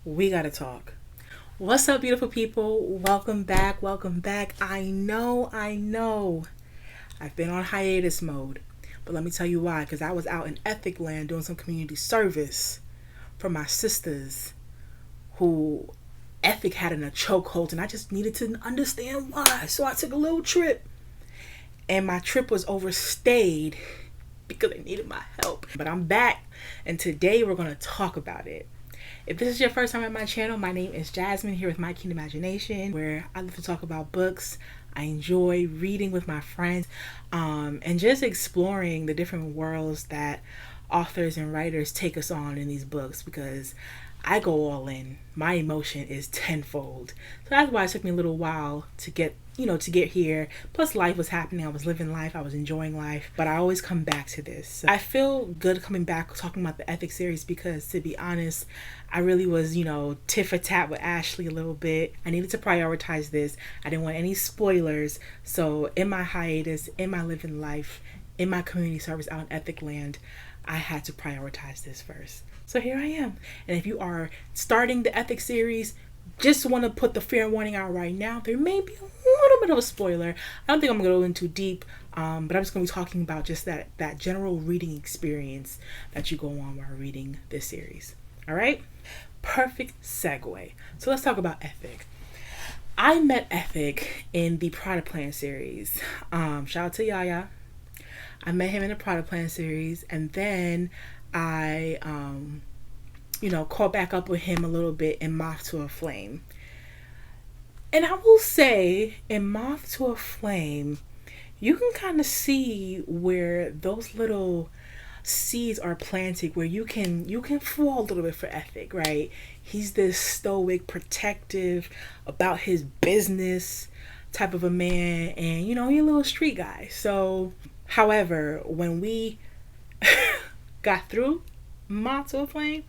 we gotta talk. What's up, beautiful people? Welcome back, welcome back. I know, I've been on hiatus mode, but let me tell you why. Because I was out in Ethic Land doing some community service for my sisters who Ethic had in a chokehold, and I just needed to understand why. So I took a little trip, and my trip was overstayed because they needed my help. But I'm back, and today we're going to talk about it. If this is your first time at my channel, my name is Jasmine, here with My Keen Imagination, where I love to talk about books. I enjoy reading with my friends, and just exploring the different worlds that authors and writers take us on in these books, because I go all in. My emotion is tenfold. So that's why it took me a little while to get here. Plus life was happening. I was living life. I was enjoying life. But I always come back to this. So I feel good coming back talking about the Ethic series because, to be honest, I really was, tit for tat with Ashley a little bit. I needed to prioritize this. I didn't want any spoilers. So in my hiatus, in my living life, in my community service out in Ethic Land, I had to prioritize this first. So here I am. And if you are starting the Ethic series, just want to put the fair warning out right now. There may be a little bit of a spoiler. I don't think I'm going to go in too deep, but I'm just going to be talking about just that general reading experience that you go on while reading this series. All right? Perfect segue. So let's talk about Ethic. I met Ethic in the Product Plan series. Shout out to Yaya. I met him in the Product Plan series, and then I caught back up with him a little bit in Moth to a Flame. And I will say, in Moth to a Flame, you can kind of see where those little seeds are planted, where you can fall a little bit for Ethic, right? He's this stoic, protective, about his business type of a man, and he's a little street guy. So, however, when we got through Moth to a Flame,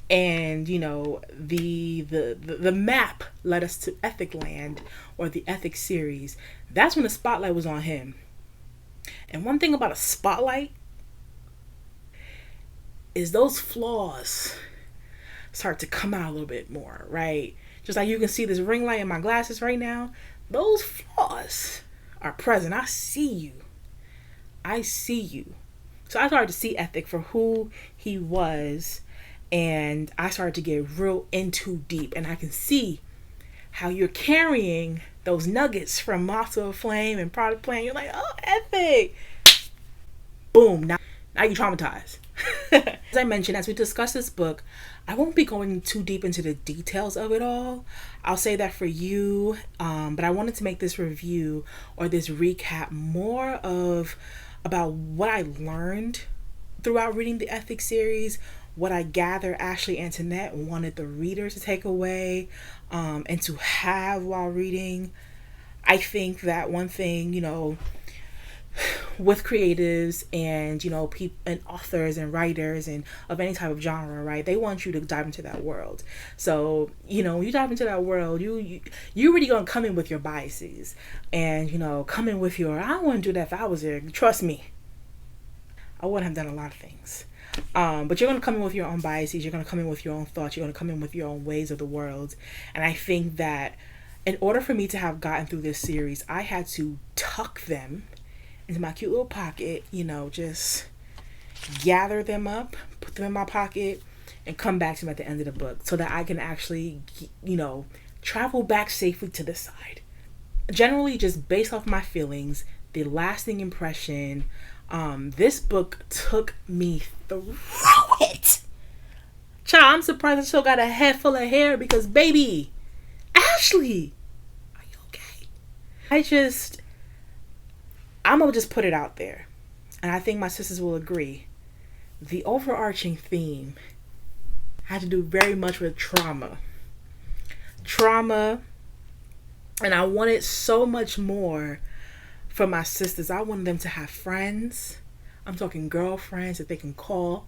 and the map led us to Ethic Land, or the Ethic series, that's when the spotlight was on him. And one thing about a spotlight is those flaws start to come out a little bit more, right? Just like you can see this ring light in my glasses right now, those flaws are present. I see you. So I started to see Ethic for who he was, and I started to get real into deep, and I can see how you're carrying those nuggets from Moth to a Flame and Product Plan. You're like, oh, Ethic. Boom. Now you're traumatized. As I mentioned, as we discuss this book, I won't be going too deep into the details of it all. I'll say that for you, but I wanted to make this review or this recap more of about what I learned throughout reading the Ethic series, what I gather Ashley Antoinette wanted the readers to take away and to have while reading. I think that one thing, with creatives and people and authors and writers and of any type of genre, right, they want you to dive into that world. So when you dive into that world, you really gonna come in with your biases and come in with your, I wouldn't do that if I was there. Trust me, I wouldn't have done a lot of things. But you're gonna come in with your own biases, you're gonna come in with your own thoughts, you're gonna come in with your own ways of the world. And I think that in order for me to have gotten through this series, I had to tuck them into my cute little pocket, just gather them up, put them in my pocket, and come back to them at the end of the book so that I can actually, travel back safely to the side. Generally, just based off my feelings, the lasting impression, this book took me through it. Child, I'm surprised I still got a head full of hair because, baby, Ashley, are you okay? I'm going to just put it out there, and I think my sisters will agree. The overarching theme had to do very much with trauma. And I wanted so much more for my sisters. I wanted them to have friends. I'm talking girlfriends that they can call.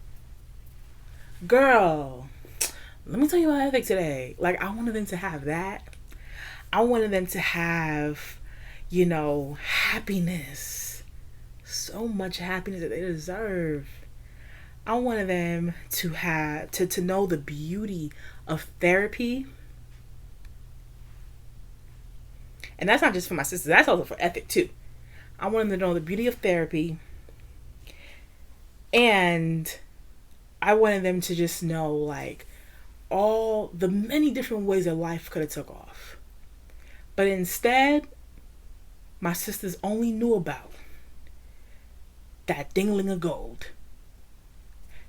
Girl, let me tell you about Ethic today. Like, I wanted them to have that. I wanted them to have happiness. So much happiness that they deserve. I wanted them to have to know the beauty of therapy. And that's not just for my sisters, that's also for ethic too. I want them to know the beauty of therapy, and I wanted them to just know like all the many different ways that life could have took off. But instead, my sisters only knew about that dingling of gold.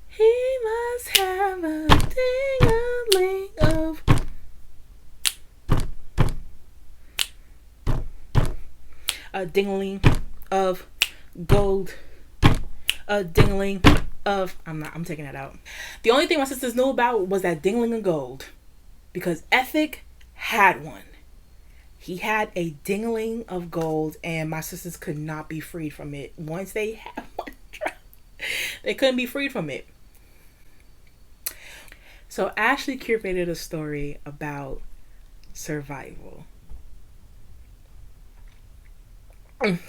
He must have a dingling of a dingling of gold. A dingling of I'm taking that out. The only thing my sisters knew about was that dingling of gold. Because Ethic had one. He had a dingling of gold, and my sisters could not be freed from it. Once they had one, they couldn't be freed from it. So Ashley curated a story about survival. I'm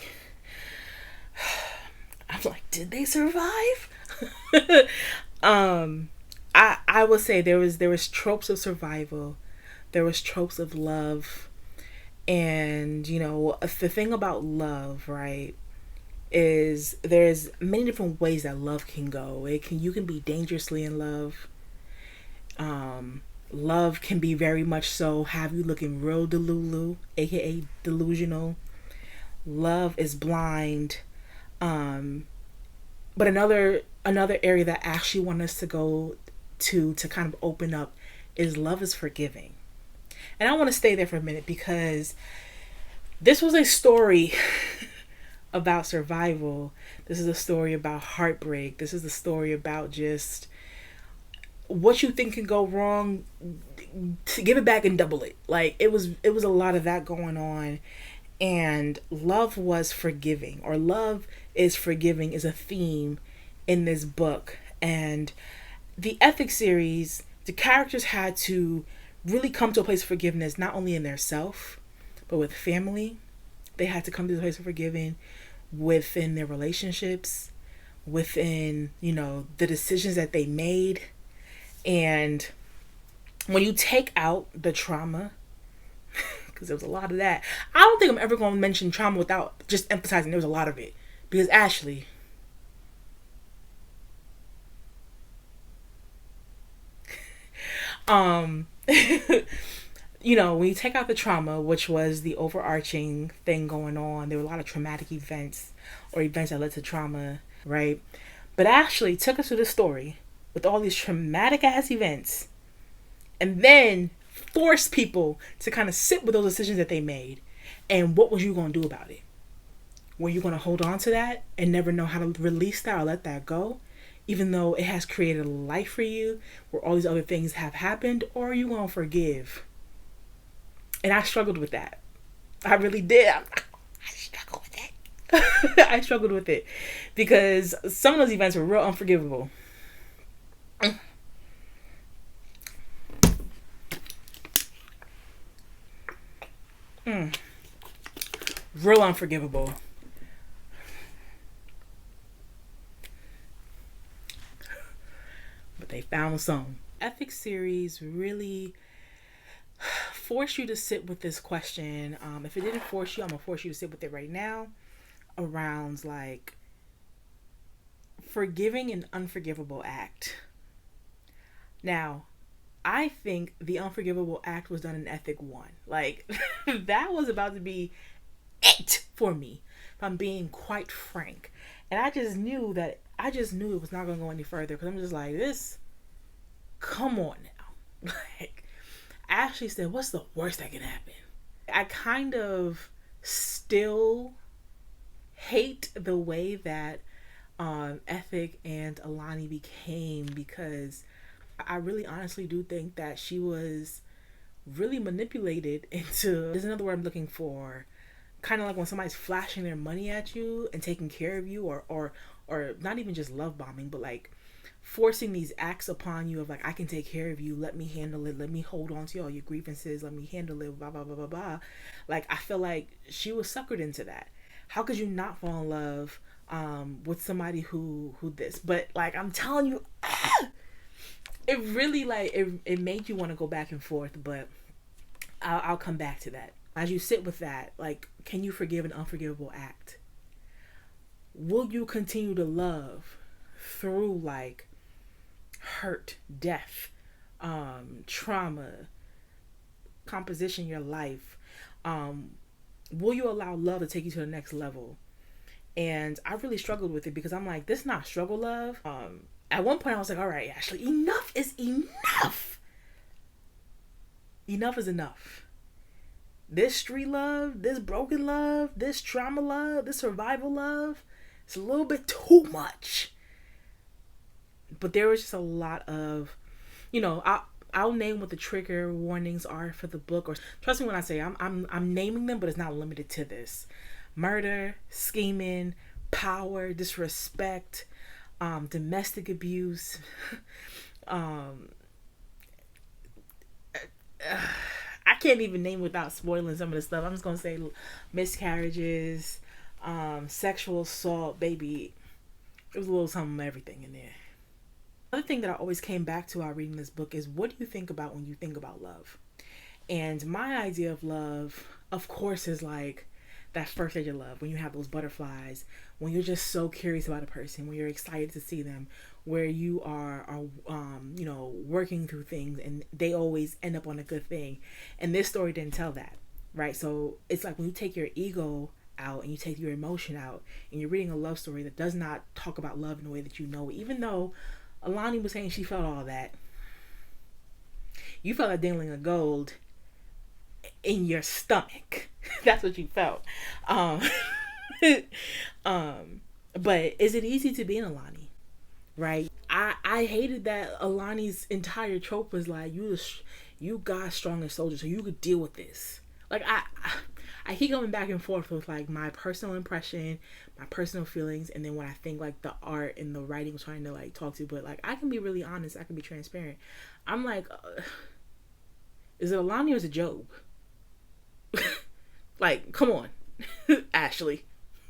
like, did they survive? I would say there was tropes of survival, there was tropes of love, and the thing about love, right, is there's many different ways that love can go. You can be dangerously in love. Love can be very much so have you looking real delulu, aka delusional. Love is blind. But another area that I actually want us to go to kind of open up is love is forgiving. And I want to stay there for a minute because this was a story about survival. This is a story about heartbreak. This is a story about just what you think can go wrong, to give it back and double it. Like it was a lot of that going on. And love was forgiving, or love is forgiving, is a theme in this book. And the Ethic series, the characters had to really come to a place of forgiveness, not only in their self, but with family. They had to come to the place of forgiving within their relationships, within, the decisions that they made. And when you take out the trauma, because there was a lot of that. I don't think I'm ever going to mention trauma without just emphasizing there was a lot of it. Because Ashley, when you take out the trauma, which was the overarching thing going on, there were a lot of traumatic events or events that led to trauma, right? But Ashley took us through the story with all these traumatic ass events, and then forced people to kind of sit with those decisions that they made. And what was you going to do about it? Were you going to hold on to that and never know how to release that or let that go, even though it has created a life for you where all these other things have happened? Or are you going to forgive? And I struggled with that. I really did. I struggled with it. I struggled with it because some of those events were real unforgivable. Real unforgivable. But they found some. Ethics series really force you to sit with this question. If it didn't force you, I'm gonna force you to sit with it right now. Around like forgiving an unforgivable act. Now, I think the unforgivable act was done in Ethic 1. Like, that was about to be it for me, if I'm being quite frank. And I just knew it was not going to go any further, because I'm just like, this, come on now. Like, Ashley said, what's the worst that can happen? I kind of still hate the way that Ethic and Alani became, because I really honestly do think that she was really manipulated into, there's another word I'm looking for, kind of like when somebody's flashing their money at you and taking care of you, or not even just love bombing, but like forcing these acts upon you of like, I can take care of you, let me handle it, let me hold on to all your grievances, let me handle it, blah blah blah blah blah. Like, I feel like she was suckered into that. How could you not fall in love with somebody who this? But like, I'm telling you, It really like it made you want to go back and forth, but I'll come back to that. As you sit with that, like, can you forgive an unforgivable act? Will you continue to love through like hurt, death, trauma, composition in your life? Will you allow love to take you to the next level? And I really struggled with it because I'm like, this is not struggle love. At one point I was like, all right, Ashley, enough is enough. Enough is enough. This street love, this broken love, this trauma love, this survival love, it's a little bit too much. But there was just a lot of, I'll name what the trigger warnings are for the book. Or trust me when I say I'm naming them, but it's not limited to this: murder, scheming, power, disrespect, domestic abuse. I can't even name without spoiling some of the stuff. I'm just gonna say miscarriages, sexual assault, baby. It was a little something of everything in there. Another thing that I always came back to while reading this book is, what do you think about when you think about love? And my idea of love, of course, is like that first stage of love, when you have those butterflies, when you're just so curious about a person, when you're excited to see them, where you are working through things and they always end up on a good thing. And this story didn't tell that, right? So it's like when you take your ego out and you take your emotion out and you're reading a love story that does not talk about love in the way that you know it. Even though Alani was saying she felt all that, you felt that dangling of gold in your stomach. That's what you felt. But is it easy to be an Alani? Right? I hated that Alani's entire trope was like, you God's strongest soldier, so you could deal with this. Like I keep going back and forth with like my personal impression, my personal feelings, and then when I think like the art and the writing was trying to like talk to. But like, I can be really honest, I can be transparent. I'm like, is it Alani or is it Job? Like, come on, Ashley,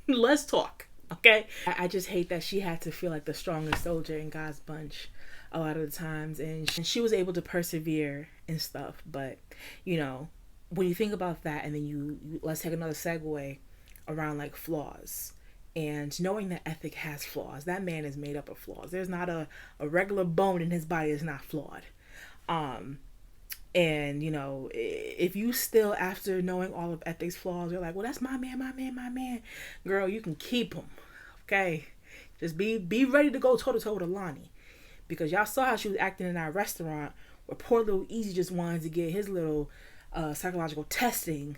let's talk, okay? I just hate that she had to feel like the strongest soldier in God's bunch a lot of the times, and she was able to persevere and stuff. But when you think about that, and then you let's take another segue around like flaws, and knowing that Ethic has flaws. That man is made up of flaws. There's not a regular bone in his body that's not flawed. And if you still, after knowing all of Ethic's flaws, you're like, well, that's my man, girl, you can keep him. Okay, just be ready to go toe to toe with Alani, because y'all saw how she was acting in that restaurant where poor little Easy just wanted to get his little psychological testing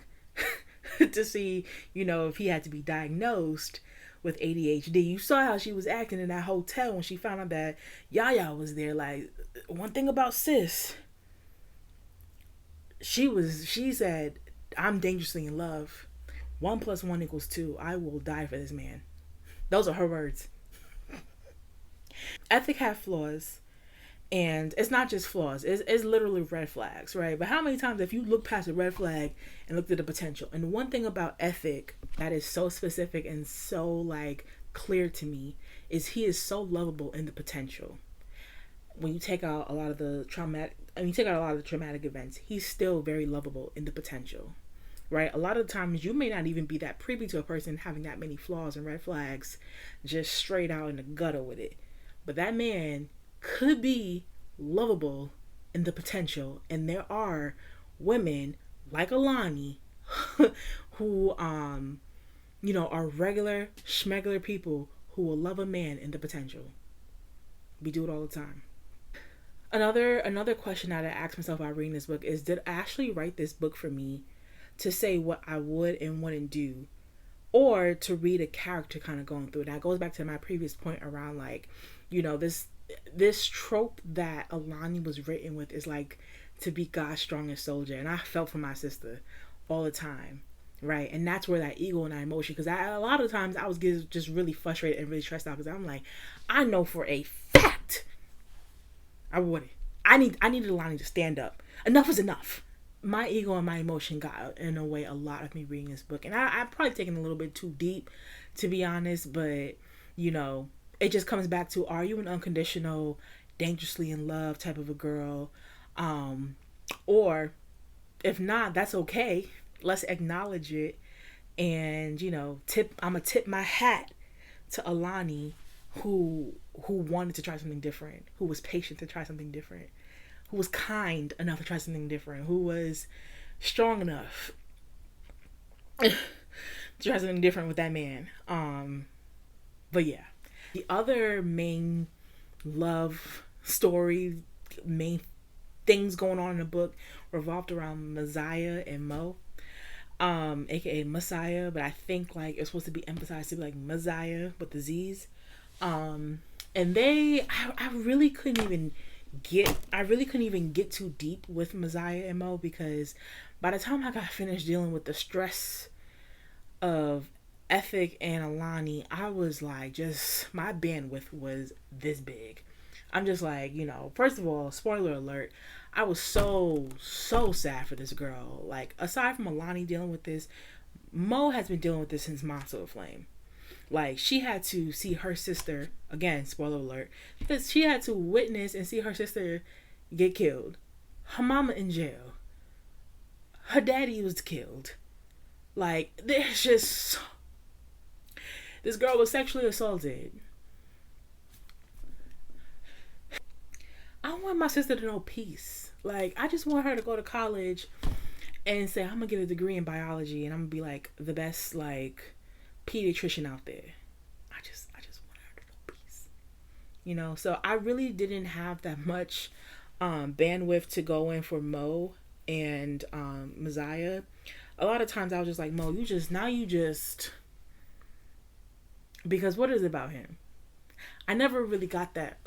to see if he had to be diagnosed with ADHD. You saw how she was acting in that hotel when she found out that Yaya was there. Like, one thing about sis, she said, I'm dangerously in love. 1 + 1 = 2. I will die for this man. Those are her words. Ethic have flaws, and it's not just flaws. It's literally red flags, right? But how many times have you looked past a red flag and looked at the potential? And one thing about Ethic that is so specific and so like clear to me is he is so lovable in the potential. When you take out a lot of the traumatic events, he's still very lovable in the potential, right? A lot of times you may not even be that privy to a person having that many flaws and red flags, just straight out in the gutter with it. But that man could be lovable in the potential, and there are women like Alani who are regular schmegular people who will love a man in the potential. We do it all the time. Another question that I asked myself while reading this book is, did Ashley write this book for me to say what I would and wouldn't do, or to read a character kind of going through it? That goes back to my previous point around like, this trope that Alani was written with is like to be God's strongest soldier, and I felt for my sister all the time, right? And that's where that ego and that emotion, because a lot of times I was just really frustrated and really stressed out, because I'm like, I know for a fact I wouldn't. I needed Alani to stand up. Enough is enough. My ego and my emotion got in the way a lot of me reading this book, and I've probably taken a little bit too deep, to be honest. But it just comes back to, are you an unconditional dangerously in love type of a girl. Or if not, that's okay. Let's acknowledge it. And I'm gonna tip my hat to Alani, who wanted to try something different, who was patient to try something different, who was kind enough to try something different, who was strong enough to try something different with that man. But yeah, the other main love story, main things going on in the book revolved around Messiah and Mo, aka Messiah, but I think like it's supposed to be emphasized to be like Messiah with the Z's. And I really couldn't even get too deep with Messiah and Mo, because by the time I got finished dealing with the stress of Ethic and Alani, I was like, just my bandwidth was this big. I'm just like, first of all, spoiler alert, I was so sad for this girl. Like, aside from Alani dealing with this, Mo has been dealing with this since Monster of Flame. Like, she had to see her sister, again, spoiler alert, because she had to witness and see her sister get killed. Her mama in jail. Her daddy was killed. Like, there's just... This girl was sexually assaulted. I want my sister to know peace. Like, I just want her to go to college and say, I'm gonna get a degree in biology and I'm gonna be like the best like pediatrician out there. I just want her to know peace. So I really didn't have that much bandwidth to go in for Mo and Messiah. A lot of times I was just like, Mo, you just because what is it about him? I never really got that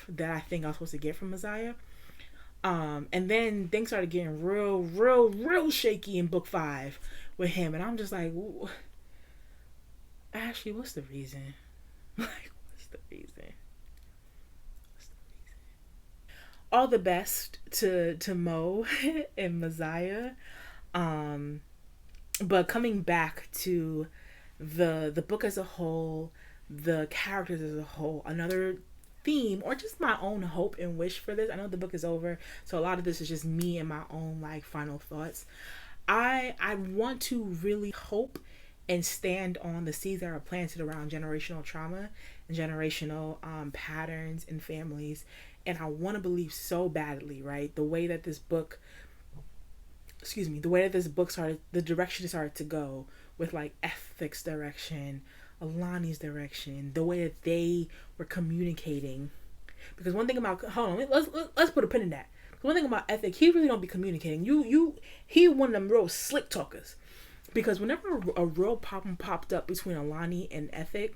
that I think I was supposed to get from Messiah. And then things started getting real shaky in book 5 with him, and I'm just like, Ashley, what's the reason? Like, what's the reason? All the best to Mo and Messiah. But coming back to the book as a whole, the characters as a whole, another theme or just my own hope and wish for this. I know the book is over, so a lot of this is just me and my own like final thoughts. I want to really hope and stand on the seeds that are planted around generational trauma and generational patterns in families. And I want to believe so badly, right? The way that this book started, the direction it started to go with like ethics direction, Alani's direction, the way that they were communicating. Because one thing about, hold on, let's put a pin in that. One thing about Ethic, he really don't be communicating. He one of them real slick talkers. Because whenever a real problem popped up between Alani and Ethic,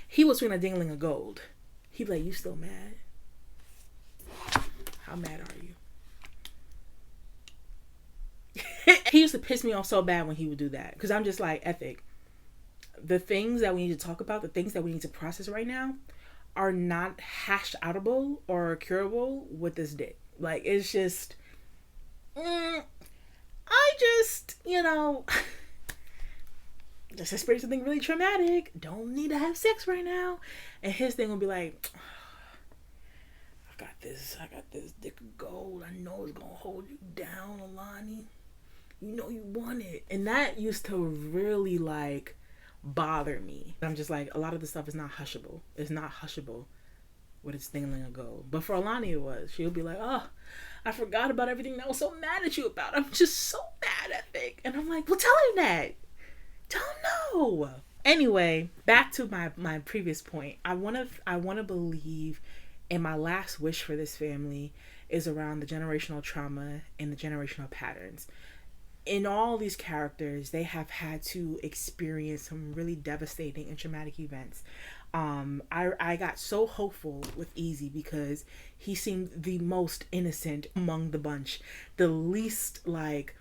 he was feeling a dingling of gold. He'd be like, "You still mad? How mad are you?" He used to piss me off so bad when he would do that. Because I'm just like, Ethic, the things that we need to talk about, the things that we need to process right now are not hash outable or curable with this dick. Like, it's just, I just, just experienced something really traumatic. Don't need to have sex right now. And his thing will be like, I got this dick of gold. I know it's gonna hold you down, Alani. You know you want it. And that used to really like bother me. I'm just like, a lot of the stuff is not hushable. It's not hushable with its dingling of gold. But for Alani it was. She'll be like, oh, I forgot about everything that I was so mad at you about. I'm just so mad at Vic. And I'm like, well, tell him that. Tell him no. Anyway, back to my previous point. I wanna believe, and my last wish for this family is around the generational trauma and the generational patterns. In all these characters, they have had to experience some really devastating and traumatic events. I got so hopeful with Easy because he seemed the most innocent among the bunch, the least like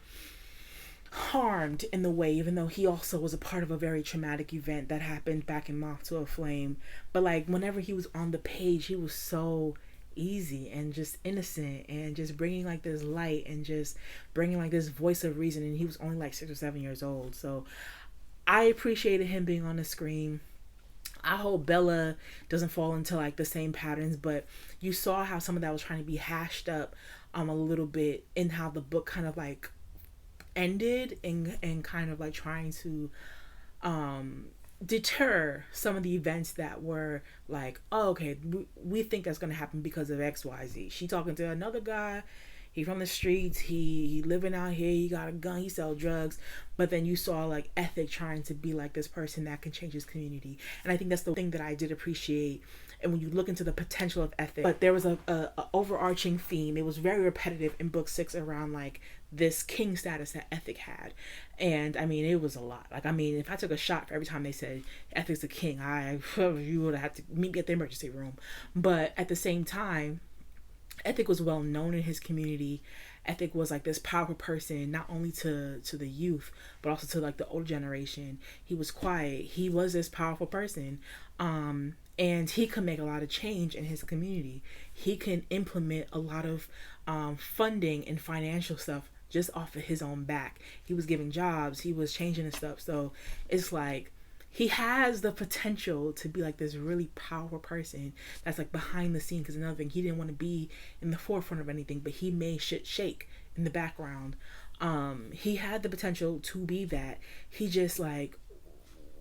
harmed in the way, even though he also was a part of a very traumatic event that happened back in Moth to a Flame. But like whenever he was on the page, he was so easy and just innocent and just bringing like this light and just bringing like this voice of reason, and he was only like 6 or 7 years old. So I appreciated him being on the screen. I hope Bella doesn't fall into like the same patterns, but you saw how some of that was trying to be hashed up a little bit in how the book kind of like ended, and kind of like trying to um deter some of the events that were like, oh, okay, we think that's going to happen because of XYZ. She talking to another guy, he from the streets, he living out here, he got a gun, he sell drugs. But then you saw like Ethic trying to be like this person that can change his community, and I think that's the thing that I did appreciate. And when you look into the potential of Ethic, but there was a overarching theme. It was very repetitive in book 6 around like this king status that Ethic had. And I mean, it was a lot. Like, I mean, if I took a shot for every time they said Ethic's the king, you would have had to meet me at the emergency room. But at the same time, Ethic was well known in his community. Ethic was like this powerful person, not only to the youth, but also to like the older generation. He was quiet. He was this powerful person. And he could make a lot of change in his community. He can implement a lot of funding and financial stuff just off of his own back. He was giving jobs. He was changing and stuff. So it's like he has the potential to be like this really powerful person that's like behind the scene. Because another thing, he didn't want to be in the forefront of anything, but he made shit shake in the background. He had the potential to be that. He just like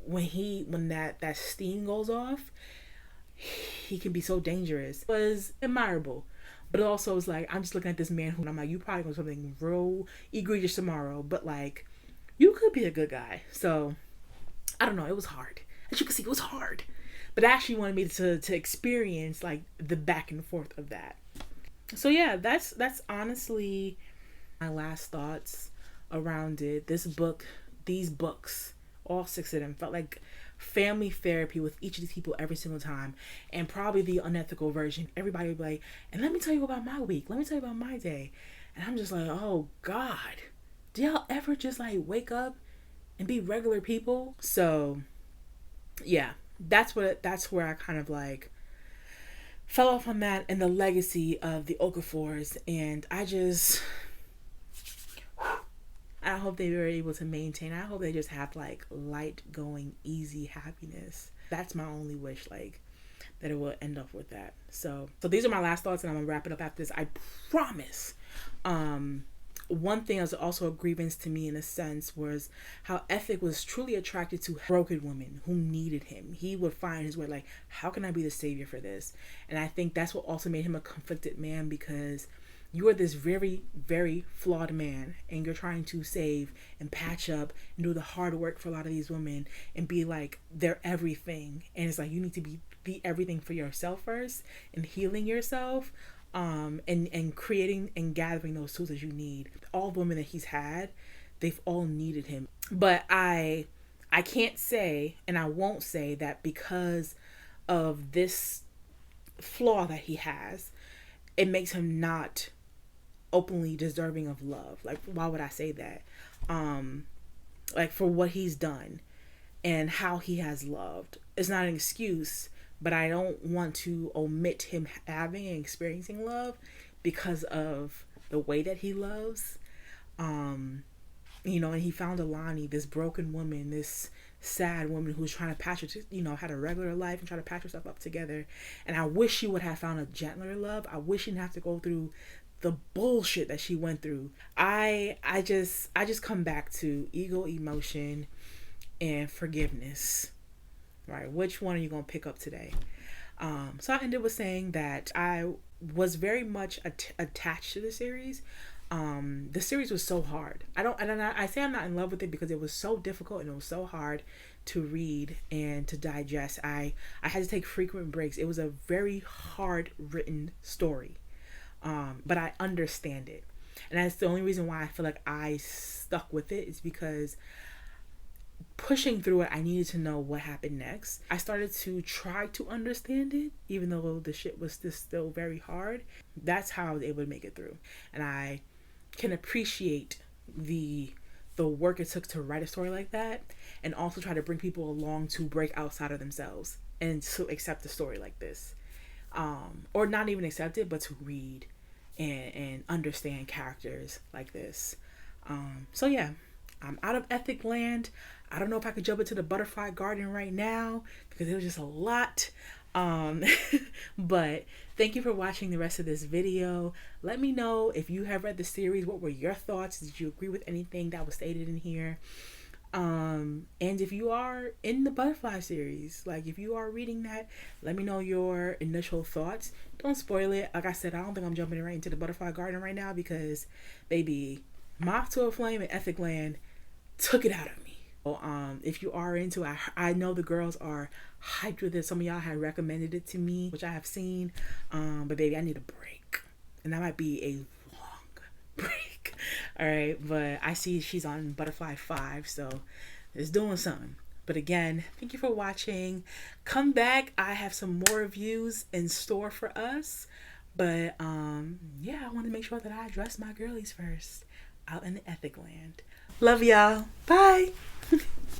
when that steam goes off, he can be so dangerous. It was admirable. But it also was like, I'm just looking at this man who I'm like, you probably gonna do something real egregious tomorrow, but like, you could be a good guy. So I don't know. It was hard. As you can see, it was hard. But Ashley wanted me to experience like the back and forth of that. So yeah, that's honestly my last thoughts around it. This book, these books, all 6 of them felt like family therapy with each of these people every single time. And probably the unethical version, everybody would be like, and let me tell you about my week, let me tell you about my day. And I'm just like, oh God, do y'all ever just like wake up and be regular people? So yeah, that's where I kind of like fell off on that and the legacy of the Okafors. And I hope they were able to maintain. I hope they just have like light going, easy happiness. That's my only wish, like that it will end up with that. So these are my last thoughts, and I'm gonna wrap it up after this. I promise. One thing that was also a grievance to me in a sense was how Ethic was truly attracted to broken women who needed him. He would find his way, like, how can I be the savior for this? And I think that's what also made him a conflicted man, because you are this very, very flawed man, and you're trying to save and patch up and do the hard work for a lot of these women and be like their everything. And it's like, you need to be everything for yourself first, and healing yourself, and creating and gathering those tools that you need. All the women that he's had, they've all needed him. But I can't say, and I won't say that because of this flaw that he has, it makes him not openly deserving of love. Like, why would I say that? Like, for what he's done and how he has loved, it's not an excuse, but I don't want to omit him having and experiencing love because of the way that he loves. And he found Alani, this broken woman, this sad woman who was trying to patch her, had a regular life and try to patch herself up together. And I wish she would have found a gentler love. I wish she didn't have to go through the bullshit that she went through. I just come back to ego, emotion, and forgiveness. Right? Which one are you going to pick up today? So I ended with saying that I was very much attached to the series. The series was so hard. I say I'm not in love with it because it was so difficult and it was so hard to read and to digest. I had to take frequent breaks. It was a very hard written story. But I understand it. And that's the only reason why I feel like I stuck with it, is because pushing through it, I needed to know what happened next. I started to try to understand it, even though the shit was still very hard. That's how I was able to make it through. And I can appreciate the work it took to write a story like that, and also try to bring people along to break outside of themselves and to accept a story like this. Or not even accept it, but to read and understand characters like this. So yeah, I'm out of ethic land. I don't know if I could jump into the butterfly garden right now because it was just a lot. Um, but thank you for watching the rest of this video. Let me know if you have read the series. What were your thoughts? Did you agree with anything that was stated in here? And if you are in the butterfly series, like if you are reading that, let me know your initial thoughts. Don't spoil it. Like I said, I don't think I'm jumping right into the butterfly garden right now because, baby, Moth to a Flame and Ethic Land took it out of me. So, if you are into it, I know the girls are hyped with it. Some of y'all have recommended it to me, which I have seen. But baby, I need a break, and that might be a long break. All right, but I see she's on Butterfly 5, so it's doing something. But again, thank you for watching. Come back. I have some more reviews in store for us. But yeah, I want to make sure that I address my girlies first out in the ethic land. Love y'all. Bye.